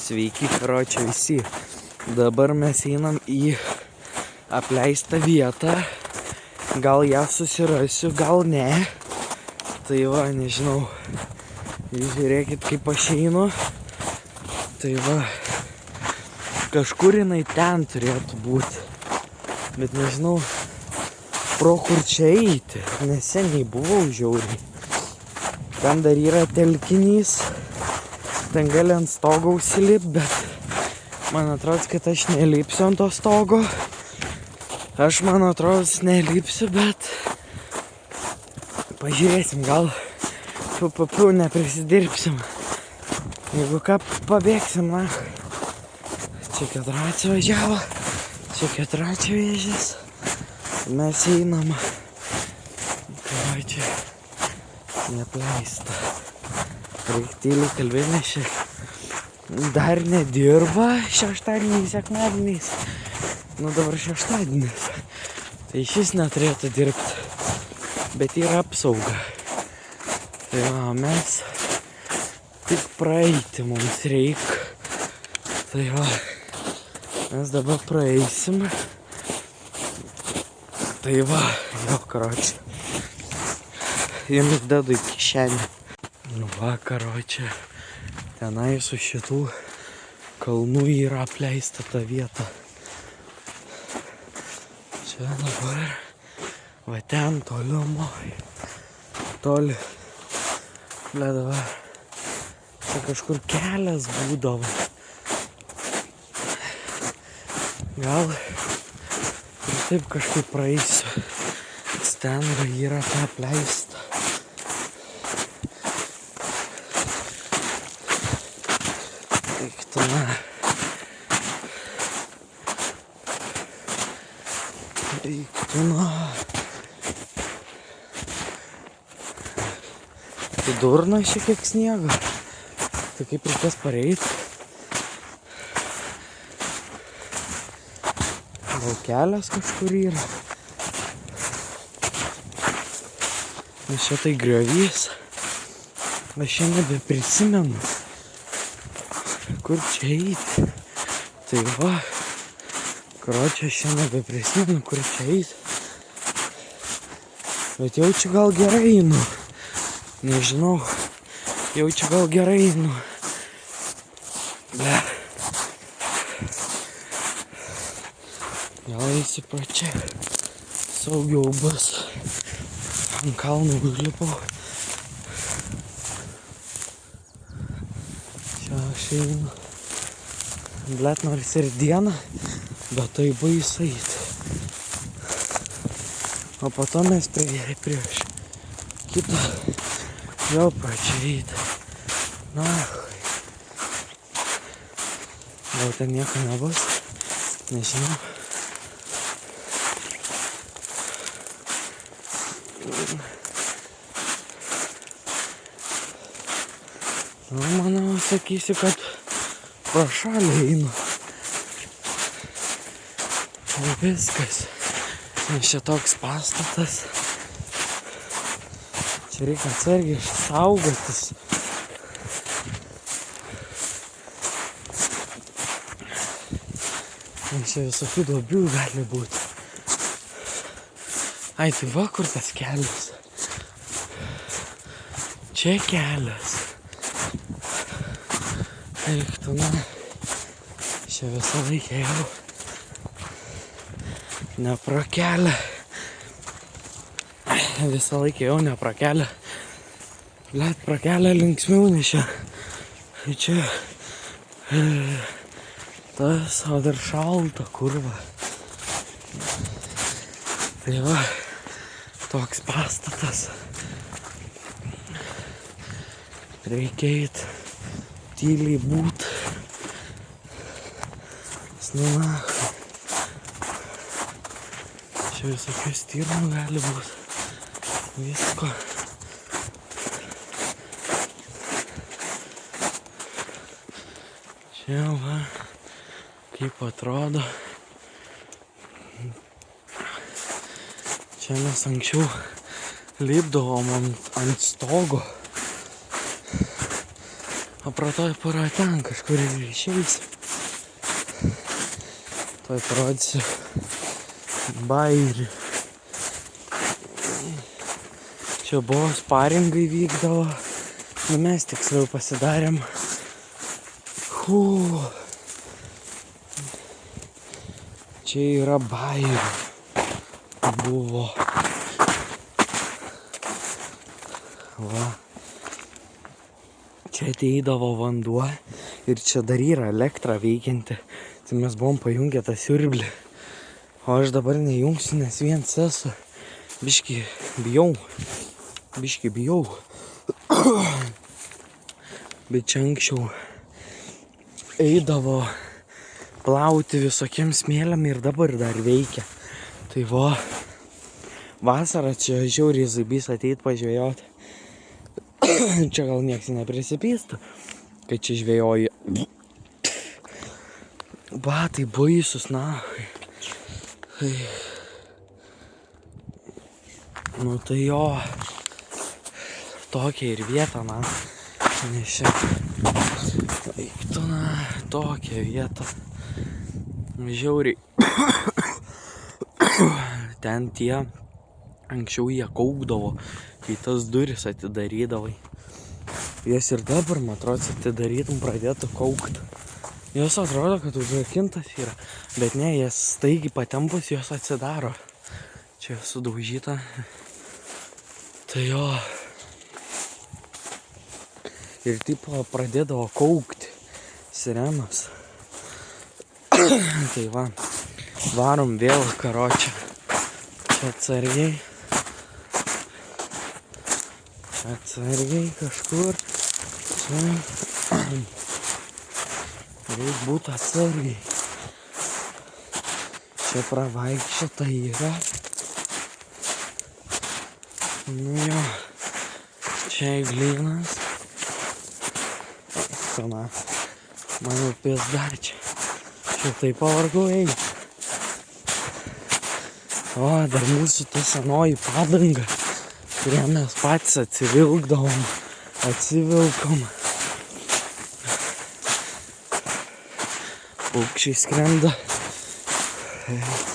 Sveiki, karočią visi. Dabar mes einam į apleistą vietą. Gal ją susirasiu, gal ne. Tai va, nežinau. Jūs žiūrėkit, kaip aš einu. Tai va, kažkur jinai ten turėtų būti. Bet nežinau, pro kur čia eiti. Neseniai buvau žiauriai. Ten dar yra telkinys. Ten gali ant stogo užsilipti, bet man atrodo, kad aš nelipsiu ant to stogo. Aš, man atrodo, nelipsiu, bet pažiūrėsim, gal neprisidirbsim. Jeigu ką, pabėgsim, na. Čia keturračiai važiavo, čia keturračiai vėžės. Mes einam. Tai čia neapleista. Reikia tyliai kalbėti, nes čia dar nedirba šeštadieniais, sekmadieniais. Nu dabar šeštadienis. Tai šis neturėtų dirbti. Bet yra apsauga. Tai va, mes tik praeiti mums reikia. Tai va, mes dabar praeisim. Tai va, jo karočią. Jums dedu į kišenę. Nu va, karočią. Tenai su šitų kalnų yra apleista ta vieta. Čia dabar, va ten toliumoj, toli, bet va, čia kažkur kelias būdavo. Gal ir taip kažkaip praeisiu, ten va yra ta apleista. Eiktuna. Eiktuna. Tai durna šiek tiek sniego. Tai kaip reikės pareiti. Gal kelias kažkur yra. Nes čia tai griovys. Aš čia nebeprisimenu. Kur čia eiti? Tai va. Karočią aš čia nebeprisimenu, kur čia eiti. Bet jaučiu gal gerai einu. Nežinau. Jaučiu gal gerai einu. Ble. Gal eisiu pro čia. Saugiau bus. Ant kalnų užlipau. Čia aš einu. Blet, nors ir dieną, bet tai baisu eiti. O po to mes prieš kitą vėl pradžią eiti. Na, gal ten nieko nebus, nežinau. Nu, manau, sakysiu, kad pro šalį einu. O viskas. Nes čia toks pastatas. Čia reikia atsargiai saugotis. Nes čia visokių duobių gali būti. Ai, tai va, kur tas kelias. Čia kelias. Eiktuna. Čia visą laiką jau ne pro kelią. Visą laiką jau ne pro kelią. Blet, pro kelią linksmiau, nes čia tas, o dar šalta kurva. Tai va, toks pastatas. Reikia eit tyliai būt. Snuna. Čia visokių stirnų gali būt. Visko. Čia va, kaip atrodo. Čia mes anksčiau lipdavom ant stogo. O pro to pora ten kažkur ir išeis. Toj parodysiu bairį. Čia buvo sparingai vykdavo. Nu mes tiksliau pasidarėm. Čia yra bairių. Buvo. Va. Čia ateidavo vanduo ir čia dar yra elektra veikianti. Tai mes buvom pajungę tą siurblį. O aš dabar nejungsiu, nes viens esu. Biški bijau. Bet čia anksčiau eidavo plauti visokiem smėliam ir dabar dar veikia. Tai va, vasarą čia žiauriai zaibys ateit pažvejot. Čia gal nieks neprisipystų, kad čia žvejoji. Batai baisus, nahui. Nu tai jo, tokia ir vieta, na. Nes čia, eiktų, na, tokia vieta. Žiauriai. Ten tie, anksčiau jie kaukdavo, kai tas duris atidarydavai. Jas ir dabar, man atrodo, atidarytum pradėtų kaukt. Jos atrodo, kad užrakintas yra, bet ne, jas staigiai patempus jos atsidaro. Čia sudaužyta. Tai jo. Ir tipo pradėdavo kaukti sirenos. Tai va, varom vėl karočią. Čia atsargiai. Atsargiai kažkur. Čia. Reik būt atsargiai. Čia pravaikščiota yra. Nu jo. Čia eglynas. Sana. Mano pizda čia. Taip pavargau eiti. O, dar mūsų ta senoji padanga, kurią mes patys atsivilkom. Paukščiai skrenda.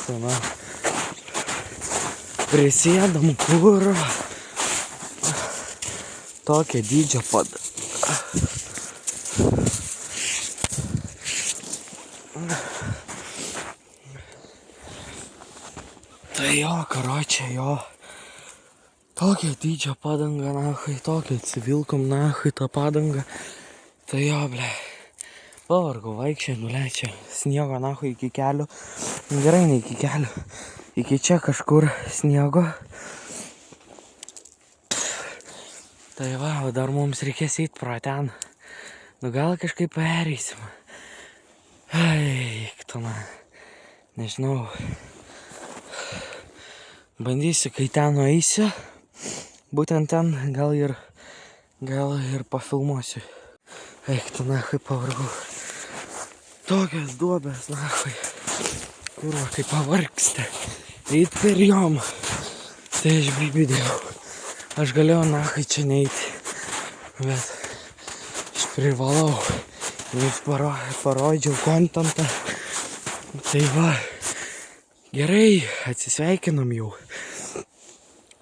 Sena. Prisėdam kur. Tokia dydžio padanga. Tai jo, karočią, jo. Tokia dydžio padanga, nahui, tokia atsivilkom, nahui, tą padangą. Tai jo, ble. Pavargau vaikščiai, čia sniego, nahui, iki kelių. Gerai, ne iki kelių. Iki čia kažkur sniego. Tai va, o dar mums reikės eit pro ten. Nu gal kažkaip pereisim. Eiktona. Nežinau. Bandysiu, kai ten nueisiu. Būtent ten gal ir pafilmuosiu. Eiktu, nahui, pavargau. Tokias duobės, nahui. Kurva, kaip pavargsti. Eit per jom. Tai aš bibidėjau. Aš galėjau, nahui, čia neiti. Bet aš privalau. Jums parodžiau kontentą. Tai va. Gerai, atsisveikinam jau.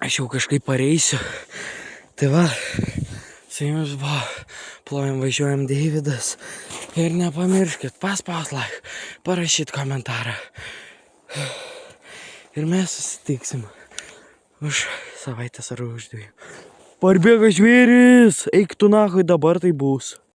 Aš jau kažkaip pareisiu. Tai va, su jumis buvo Plojam važiuojam Deividas. Ir nepamirškit, paspaust like, parašyt komentarą. Ir mes susitiksim už savaitės ar už 2. Parbėga žvėris, eik tu nahui, dabar tai bus.